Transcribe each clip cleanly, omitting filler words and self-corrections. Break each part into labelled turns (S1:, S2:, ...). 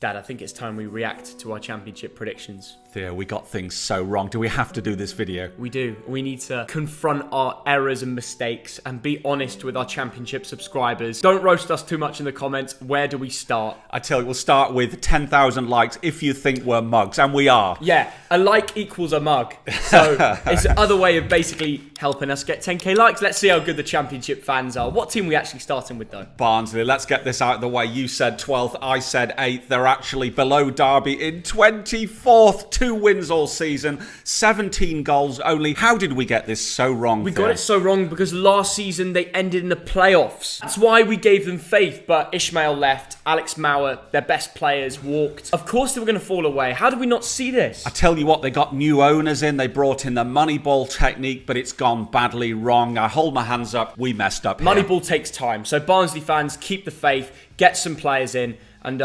S1: Dad, I think it's time we react to our championship predictions.
S2: Theo, we got things so wrong. Do we have to do this video?
S1: We do. We need to confront our errors and mistakes and be honest with our championship subscribers. Don't roast us too much in the comments. Where do we start?
S2: I tell you, we'll start with 10,000 likes if you think we're mugs, and we are.
S1: Yeah, a like equals a mug. So it's the other way of basically helping us get 10k likes. Let's see how good the championship fans are. What team are we actually starting with, though?
S2: Barnsley, let's get this out of the way. You said 12th, I said 8th. They're actually below Derby in 24th. 2 wins all season, 17 goals only. How did we get this so wrong?
S1: We got it so wrong because last season they ended in the playoffs. That's why we gave them faith, but Ishmael left, Alex Mauer, their best players, walked. Of course they were going to fall away. How did we not see this?
S2: I tell you what, they got new owners in, they brought in the Moneyball technique, but it's gone badly wrong. I hold my hands up, we messed up here.
S1: Moneyball takes time, so Barnsley fans, keep the faith, get some players in, and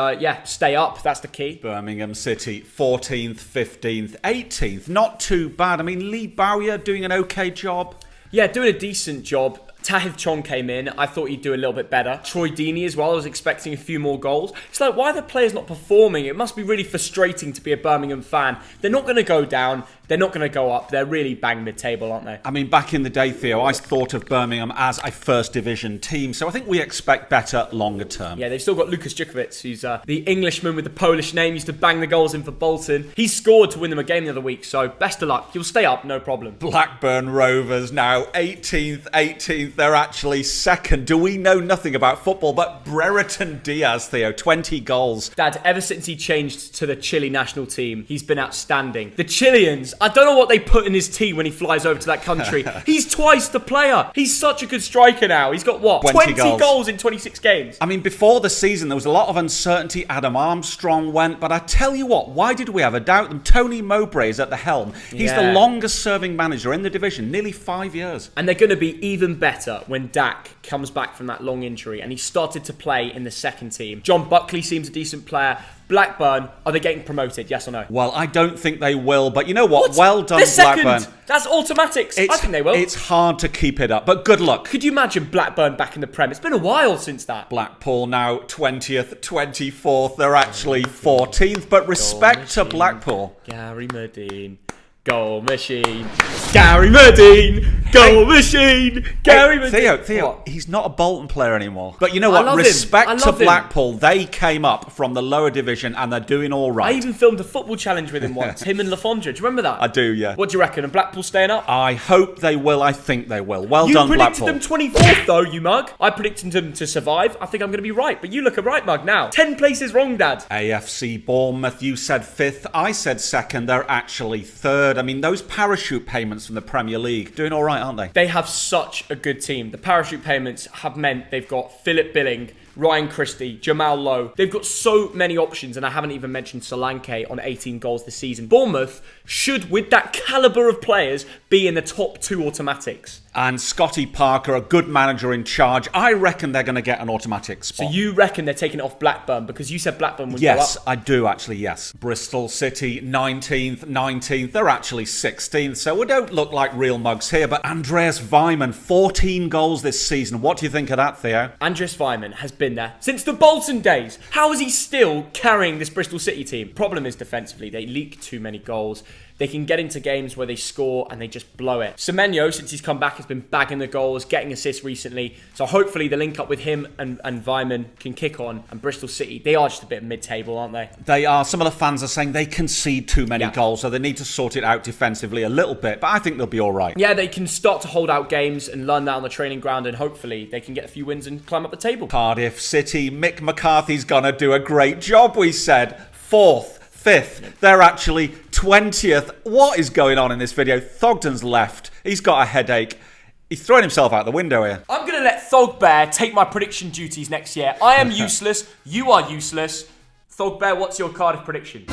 S1: stay up. That's the key.
S2: Birmingham City, 14th, 15th, 18th. Not too bad. I mean, Lee Bowyer doing an okay job.
S1: Yeah, doing a decent job. Tahith Chong came in. I thought he'd do a little bit better. Troy Deeney as well. I was expecting a few more goals. It's like, why are the players not performing? It must be really frustrating to be a Birmingham fan. They're not going to go down. They're not going to go up. They're really bang mid-table, aren't they?
S2: I mean, back in the day, Theo, I thought of Birmingham as a first division team. So I think we expect better longer term.
S1: Yeah, they've still got Lukas Djukovic, who's the Englishman with the Polish name. Used to bang the goals in for Bolton. He scored to win them a game the other week. So best of luck. He'll stay up, no problem.
S2: Blackburn Rovers now 18th. They're actually second. Do we know nothing about football? But Brereton Diaz, Theo, 20 goals.
S1: Dad, ever since he changed to the Chile national team, he's been outstanding. The Chileans, I don't know what they put in his tea when he flies over to that country. He's twice the player. He's such a good striker now. He's got, what, 20 goals in 26 games?
S2: I mean, before the season, there was a lot of uncertainty. Adam Armstrong went. But I tell you what, why did we have a doubt? Them Tony Mowbray is at the helm. He's the longest serving manager in the division, nearly 5 years.
S1: And they're going to be even better when Dak comes back from that long injury and he started to play in the second team. John Buckley seems a decent player. Blackburn, are they getting promoted? Yes or no?
S2: Well, I don't think they will, but you know what? Well done,
S1: They're second.
S2: Blackburn.
S1: That's automatics. I think they will.
S2: It's hard to keep it up, but good luck.
S1: Could you imagine Blackburn back in the Prem? It's been a while since that.
S2: Blackpool now 20th, 24th. They're actually 14th, but respect to Blackpool.
S1: Gary Medine. Goal machine. Gary Medine. Goal machine. Gary Medine.
S2: Theo,
S1: what?
S2: he's not a Bolton player anymore. But you know what? Respect to Blackpool. They came up from the lower division and they're doing all right.
S1: I even filmed a football challenge with him once. Him and Lafondra. Do you remember that?
S2: I do, yeah.
S1: What do you reckon? Are Blackpool staying up?
S2: I hope they will. I think they will. Well done, Blackpool.
S1: You predicted them 24th, though, you mug. I predicted them to survive. I think I'm going to be right. But you look a right mug now. 10 places wrong, Dad.
S2: AFC Bournemouth, you said 5th. I said 2nd. They're actually 3rd. I mean, those parachute payments from the Premier League, doing all right, aren't they?
S1: They have such a good team. The parachute payments have meant they've got Philip Billing, Ryan Christie, Jamal Lowe. They've got so many options, and I haven't even mentioned Solanke on 18 goals this season. Bournemouth should, with that calibre of players, be in the top 2 automatics.
S2: And Scotty Parker, a good manager in charge. I reckon they're going to get an automatic spot.
S1: So you reckon they're taking it off Blackburn because you said Blackburn would go up?
S2: Yes, I do actually, yes. Bristol City, 19th. They're actually 16th, so we don't look like real mugs here. But Andreas Weimann, 14 goals this season. What do you think of that, Theo?
S1: Andreas Weimann has been there since the Bolton days. How is he still carrying this Bristol City team? Problem is defensively, they leak too many goals. They can get into games where they score and they just blow it. Semenyo, since he's come back, has been bagging the goals, getting assists recently. So hopefully the link up with him and Weimann can kick on. And Bristol City, they are just a bit mid-table, aren't they?
S2: They are. Some of the fans are saying they concede too many goals, so they need to sort it out defensively a little bit. But I think they'll be all right.
S1: Yeah, they can start to hold out games and learn that on the training ground. And hopefully they can get a few wins and climb up the table.
S2: Cardiff City, Mick McCarthy's going to do a great job, we said. 4th. 5th, they're actually 20th. What is going on in this video? Thogden's left. He's got a headache. He's throwing himself out the window here.
S1: I'm going to let Thogbear take my prediction duties next year. I am useless. You are useless. Thogbear, what's your Cardiff prediction?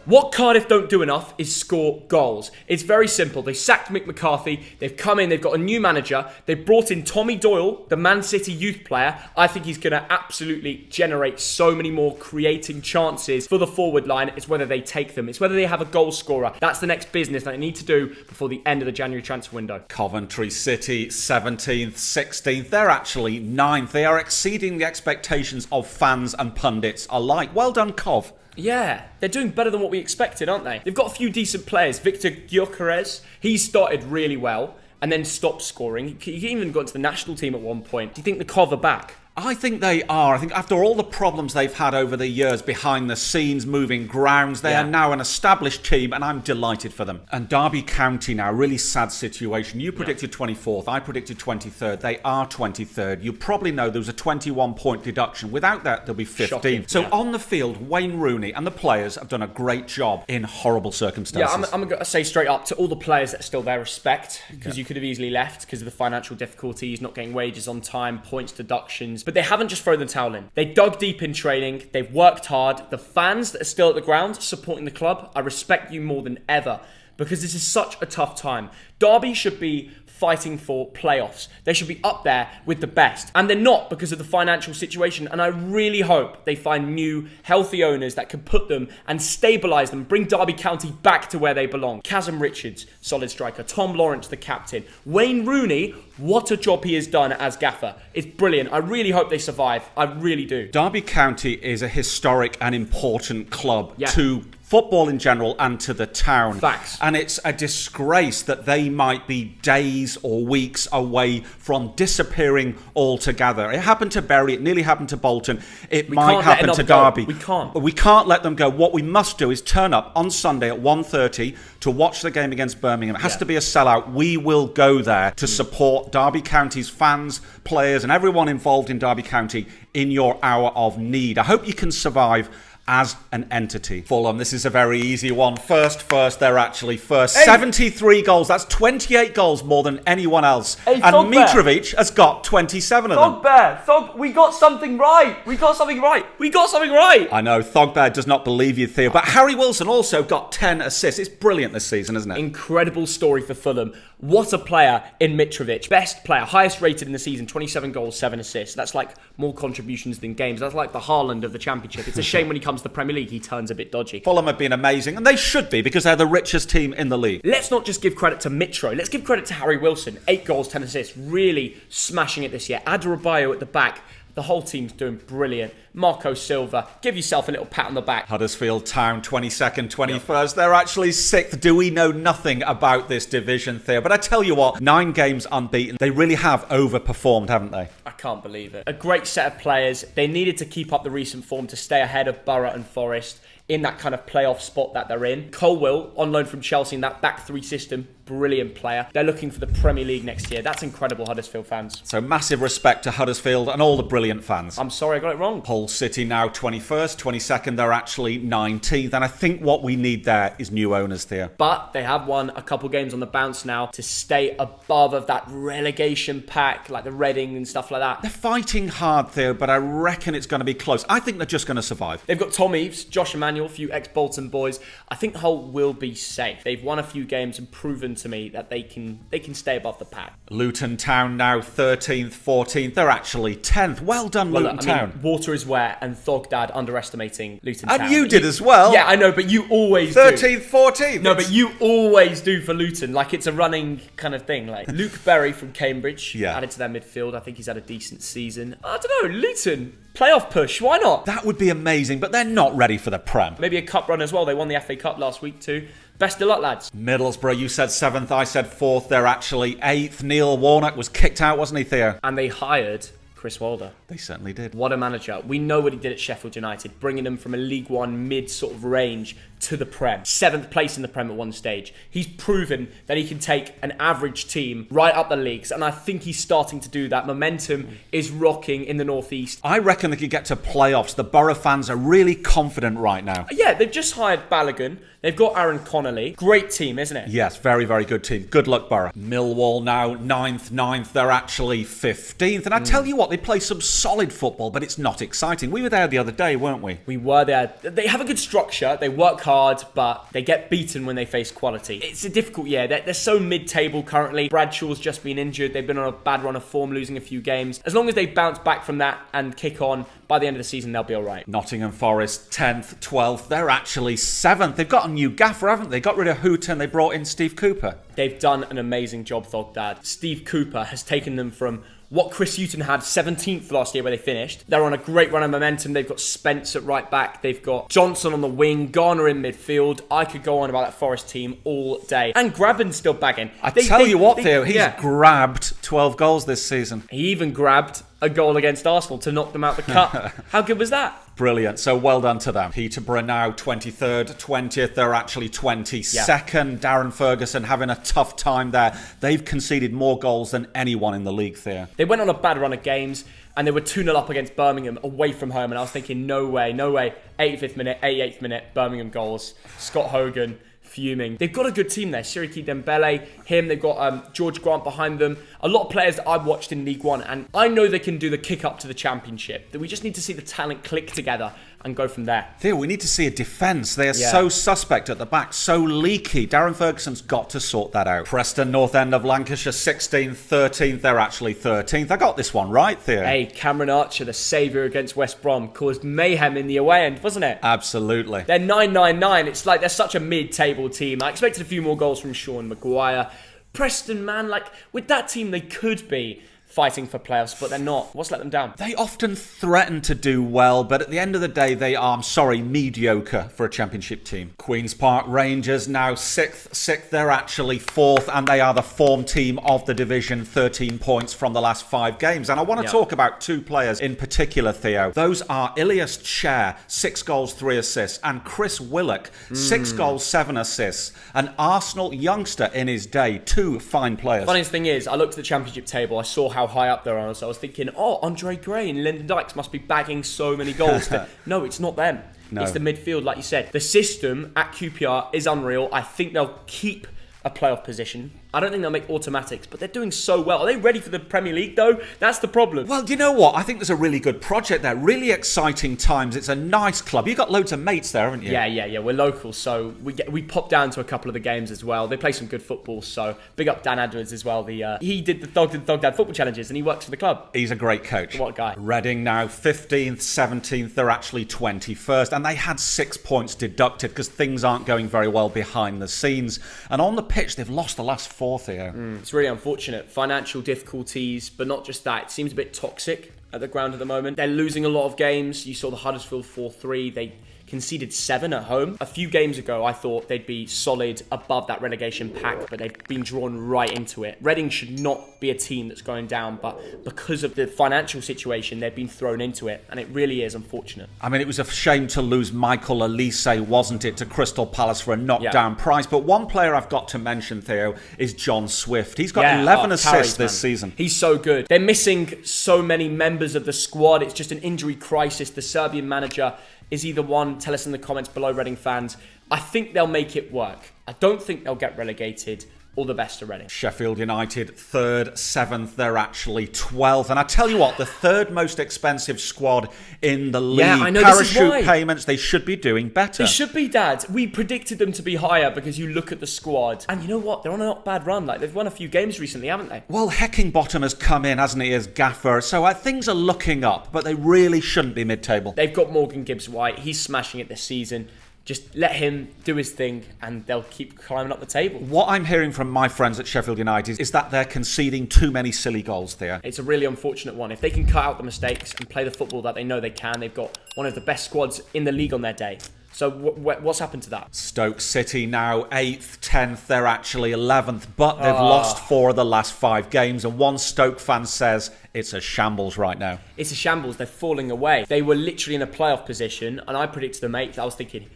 S1: What Cardiff don't do enough is score goals. It's very simple. They sacked Mick McCarthy. They've come in. They've got a new manager. They've brought in Tommy Doyle, the Man City youth player. I think he's going to absolutely generate so many more creating chances for the forward line. It's whether they take them. It's whether they have a goal scorer. That's the next business that they need to do before the end of the January transfer window.
S2: Coventry City, 17th, 16th. They're actually 9th. They are exceeding the expectations of fans and pundits alike. Well done, Cov.
S1: Yeah, they're doing better than what we expected, aren't they? They've got a few decent players. Victor Gyökeres, he started really well and then stopped scoring. He even got into the national team at one point. Do you think the Cov are back?
S2: I think they are. I think after all the problems they've had over the years behind the scenes, moving grounds, they are now an established team, and I'm delighted for them. And Derby County now, really sad situation. You predicted 24th, I predicted 23rd. They are 23rd. You probably know there was a 21-point deduction. Without that, they'll be 15th.
S1: Shocking.
S2: So on the field, Wayne Rooney and the players have done a great job in horrible circumstances.
S1: Yeah, I'm going to say straight up to all the players that are still there, respect, because you could have easily left because of the financial difficulties, not getting wages on time, points deductions. But they haven't just thrown the towel in. They dug deep in training. They've worked hard. The fans that are still at the ground supporting the club, I respect you more than ever because this is such a tough time. Derby should be fighting for playoffs. They should be up there with the best. And they're not because of the financial situation. And I really hope they find new, healthy owners that can put them and stabilise them, bring Derby County back to where they belong. Kazim Richards, solid striker. Tom Lawrence, the captain. Wayne Rooney, what a job he has done as gaffer. It's brilliant. I really hope they survive. I really do.
S2: Derby County is a historic and important club to football in general and to the town.
S1: Facts.
S2: And it's a disgrace that they might be days or weeks away from disappearing altogether. It happened to Bury, it nearly happened to Bolton, it might happen to Derby.
S1: We can't.
S2: We can't let them go. What we must do is turn up on Sunday at 1:30 to watch the game against Birmingham. It has to be a sellout. We will go there to support Derby County's fans, players and everyone involved in Derby County in your hour of need. I hope you can survive as an entity. Fulham, this is a very easy one. First, they're actually first. Hey. 73 goals, that's 28 goals more than anyone else.
S1: Hey,
S2: and
S1: Thogbear.
S2: Mitrovic has got 27 of them.
S1: Thogbear, we got something right. We got something right.
S2: I know, Thogbear does not believe you, Theo, but Harry Wilson also got 10 assists. It's brilliant this season, isn't it?
S1: Incredible story for Fulham. What a player in Mitrovic. Best player, highest rated in the season, 27 goals, 7 assists. That's like more contributions than games. That's like the Haaland of the Championship. It's a shame when he comes to the Premier League, he turns a bit dodgy.
S2: Fulham have been amazing, and they should be, because they're the richest team in the league.
S1: Let's not just give credit to Mitro. Let's give credit to Harry Wilson. 8 goals, 10 assists. Really smashing it this year. Adebayo at the back. The whole team's doing brilliant. Marco Silva, give yourself a little pat on the back.
S2: Huddersfield Town, 22nd, 21st. They're actually 6th. Do we know nothing about this division, Theo? But I tell you what, 9 games unbeaten. They really have overperformed, haven't they?
S1: I can't believe it. A great set of players. They needed to keep up the recent form to stay ahead of Borough and Forest in that kind of playoff spot that they're in. Colwill, on loan from Chelsea in that back 3 system, brilliant player. They're looking for the Premier League next year. That's incredible, Huddersfield fans.
S2: So massive respect to Huddersfield and all the brilliant fans.
S1: I'm sorry I got it wrong.
S2: Hull City now 21st, 22nd, they're actually 19th. And I think what we need there is new owners, Theo.
S1: But they have won a couple games on the bounce now to stay above of that relegation pack, like the Reading and stuff like that.
S2: They're fighting hard, Theo, but I reckon it's going to be close. I think they're just going to survive.
S1: They've got Tom Eaves, Josh Emmanuel, a few ex-Bolton boys. I think Hull will be safe. They've won a few games and proven to me that they can stay above the pack.
S2: Luton Town now 13th, 14th. They're actually 10th. Well done, Luton Town.
S1: Water is wet, and Thogdad underestimating Luton Town.
S2: And you did as well.
S1: Yeah, I know, but you always
S2: 13th, 14th.
S1: No, but you always do for Luton. Like, it's a running kind of thing. Like, Luke Berry from Cambridge added to their midfield. I think he's had a decent season. I don't know, Luton, playoff push, why not?
S2: That would be amazing, but they're not ready for the Prem.
S1: Maybe a cup run as well. They won the FA Cup last week too. Best of luck, lads.
S2: Middlesbrough, you said 7th, I said 4th. They're actually 8th. Neil Warnock was kicked out, wasn't he, Theo?
S1: And they hired Chris Wilder.
S2: They certainly did.
S1: What a manager. We know what he did at Sheffield United, bringing them from a League One mid sort of range to the Prem. 7th place in the Prem at one stage. He's proven that he can take an average team right up the leagues, and I think he's starting to do that. Momentum is rocking in the Northeast.
S2: I reckon they could get to playoffs. The Borough fans are really confident right now.
S1: Yeah, they've just hired Balogun. They've got Aaron Connolly. Great team, isn't it?
S2: Yes, very, very good team. Good luck, Borough. Millwall now 9th. They're actually 15th. And I tell you what, they play some solid football, but it's not exciting. We were there the other day, weren't we?
S1: We were there. They have a good structure. They work hard. hard, but they get beaten when they face quality. It's a difficult year. They're so mid-table currently. Bradshaw's just been injured. They've been on a bad run of form, losing a few games. As long as they bounce back from that and kick on, by the end of the season, they'll be all right.
S2: Nottingham Forest, 10th, 12th. They're actually 7th. They've got a new gaffer, haven't they? Got rid of Hooter and they brought in Steve Cooper.
S1: They've done an amazing job, Thogdad. Steve Cooper has taken them from what Chris Hughton had 17th last year where they finished. They're on a great run of momentum. They've got Spence at right back. They've got Johnson on the wing, Garner in midfield. I could go on about that Forest team all day. And Graben's still bagging.
S2: I tell you what, Theo, he's grabbed 12 goals this season.
S1: He even grabbed a goal against Arsenal to knock them out the cup. How good was that?
S2: Brilliant. So well done to them. Peterborough now 23rd, 20th. They're actually 22nd. Darren Ferguson having a tough time there. They've conceded more goals than anyone in the league, Theo.
S1: They went on a bad run of games and they were 2-0 up against Birmingham away from home. And I was thinking, no way. 85th minute, 88th minute, Birmingham goals. Scott Hogan fuming. They've got a good team there. Siriki Dembele, they've got George Grant behind them. A lot of players that I've watched in League One, and I know they can do the kick up to the Championship. That we just need to see the talent click together and go from there.
S2: Theo, we need to see a defence. They are so suspect at the back, so leaky. Darren Ferguson's got to sort that out. Preston, North End of Lancashire, 16th, 13th. They're actually 13th. I got this one right, Theo.
S1: Hey, Cameron Archer, the saviour against West Brom, caused mayhem in the away end, wasn't it?
S2: Absolutely.
S1: They're 9-9-9. It's like they're such a mid-table team. I expected a few more goals from Sean Maguire. Preston, man, like with that team, they could be fighting for playoffs, but they're not. What's let them down?
S2: They often threaten to do well, but at the end of the day, they are, mediocre for a Championship team. Queen's Park Rangers now 6th. They're actually 4th, and they are the form team of the division, 13 points from the last 5 games. And I want to talk about 2 players in particular, Theo. Those are Ilias Chair, 6 goals, 3 assists, and Chris Willock, 6 goals, 7 assists. An Arsenal youngster in his day, 2 fine players.
S1: Funniest thing is, I looked at the Championship table, I saw how high up they're on, so I was thinking, Andre Gray and Lyndon Dykes must be bagging so many goals. No, it's not them. No. It's the midfield, like you said. The system at QPR is unreal. I think they'll keep a playoff position. I don't think they'll make automatics, but they're doing so well. Are they ready for the Premier League, though? That's the problem.
S2: Well, you know what? I think there's a really good project there. Really exciting times. It's a nice club. You've got loads of mates there, haven't you?
S1: Yeah. We're local, so we pop down to a couple of the games as well. They play some good football, so big up Dan Edwards as well. He did the Thogdad football challenges, and he works for the club.
S2: He's a great coach.
S1: What a guy.
S2: Reading now 15th, 17th. They're actually 21st, and they had 6 points deducted because things aren't going very well behind the scenes. And on the pitch, they've lost the last 4, Theo.
S1: It's really unfortunate. Financial difficulties, but not just that. It seems a bit toxic at the ground at the moment. They're losing a lot of games. You saw the Huddersfield 4-3. They conceded 7 at home. A few games ago, I thought they'd be solid above that relegation pack, but they've been drawn right into it. Reading should not be a team that's going down, but because of the financial situation, they've been thrown into it, and it really is unfortunate.
S2: I mean, it was a shame to lose Michael Elise, wasn't it, to Crystal Palace for a knockdown prize. But one player I've got to mention, Theo, is John Swift. He's got 11 assists this season.
S1: He's so good. They're missing so many members of the squad. It's just an injury crisis. The Serbian manager is either one. Tell us in the comments below, Reading fans. I think they'll make it work. I don't think they'll get relegated. All the best to Reading.
S2: Sheffield United, 3rd, 7th. They're actually 12th. And I tell you what, the 3rd most expensive squad in the league.
S1: Yeah, I know.
S2: Parachute payments, they should be doing better.
S1: They should be, Dad. We predicted them to be higher because you look at the squad. And you know what? They're on a not bad run. Like, they've won a few games recently, haven't they?
S2: Well, Heckingbottom has come in, hasn't he, as gaffer. So things are looking up, but they really shouldn't be mid-table.
S1: They've got Morgan Gibbs-White. He's smashing it this season. Just let him do his thing and they'll keep climbing up the table.
S2: What I'm hearing from my friends at Sheffield United is that they're conceding too many silly goals there.
S1: It's a really unfortunate one. If they can cut out the mistakes and play the football that they know they can, they've got one of the best squads in the league on their day. So what's happened to that?
S2: Stoke City now 8th, 10th. They're actually 11th, but they've lost 4 of the last 5 games. And one Stoke fan says it's a shambles right now. It's a
S1: shambles. They're falling away. They were literally in a playoff position, and I predicted them 8th. I was thinking,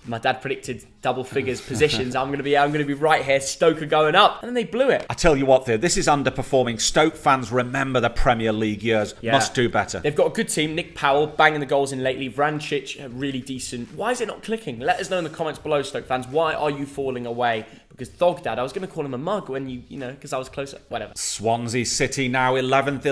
S1: my dad predicted double figures positions. I'm going to be right here. Stoke are going up, and then they blew it.
S2: I tell you what, this is underperforming. Stoke fans remember the Premier League years. Yeah. Must do better.
S1: They've got a good team. Nick Powell banging the goals in lately. Vrancic really decent. Why is it not clicking? Let us know in the comments below, Stoke fans. Why are you falling away? Because Thogdad, I was going to call him a mug when because I was closer. Whatever.
S2: Swansea City now 11th.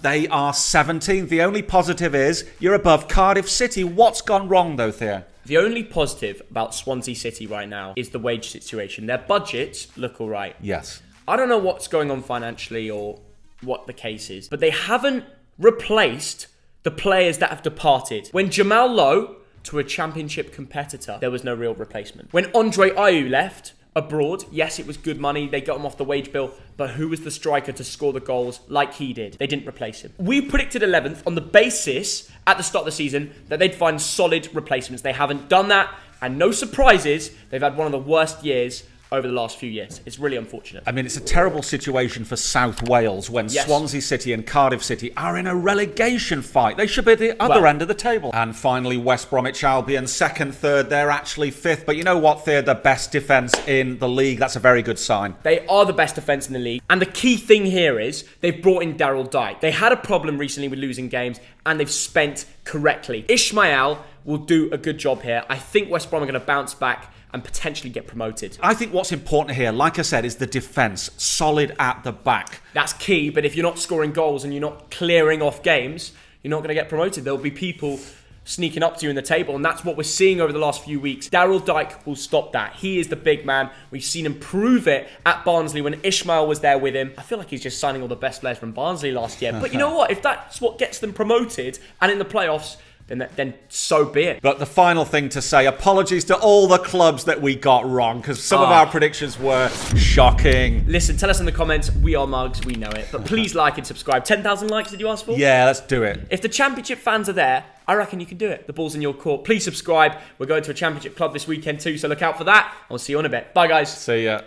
S2: They are 17th. The only positive is you're above Cardiff City. What's gone wrong though, Theo?
S1: The only positive about Swansea City right now is the wage situation. Their budgets look all right.
S2: Yes.
S1: I don't know what's going on financially or what the case is, but they haven't replaced the players that have departed. When Jamal Lowe to a championship competitor, there was no real replacement. When Andre Ayew left abroad, yes, it was good money. They got him off the wage bill, but who was the striker to score the goals like he did? They didn't replace him. We predicted 11th on the basis at the start of the season that they'd find solid replacements. They haven't done that, and no surprises, they've had one of the worst years over the last few years. It's really unfortunate.
S2: I mean, it's a terrible situation for South Wales when Swansea City and Cardiff City are in a relegation fight. They should be at the other end of the table. And finally, West Bromwich Albion, second, third. They're actually fifth. But you know what? They're the best defence in the league. That's a very good sign.
S1: They are the best defence in the league. And the key thing here is they've brought in Daryl Dike. They had a problem recently with losing games, and they've spent correctly. Ismail will do a good job here. I think West Brom are going to bounce back and potentially get promoted.
S2: I think what's important here, like I said, is the defence. Solid at the back.
S1: That's key, but if you're not scoring goals and you're not clearing off games, you're not going to get promoted. There'll be people sneaking up to you in the table, and that's what we're seeing over the last few weeks. Daryl Dike will stop that. He is the big man. We've seen him prove it at Barnsley when Ismail was there with him. I feel like he's just signing all the best players from Barnsley last year. But you know what? If that's what gets them promoted and in the playoffs, then so be it.
S2: But the final thing to say, apologies to all the clubs that we got wrong, because some of our predictions were shocking.
S1: Listen, tell us in the comments. We are mugs, we know it. But please like and subscribe. 10,000 likes, did you ask for?
S2: Yeah, let's do it.
S1: If the championship fans are there, I reckon you can do it. The ball's in your court. Please subscribe. We're going to a championship club this weekend too, so look out for that. I'll see you in a bit. Bye, guys.
S2: See ya.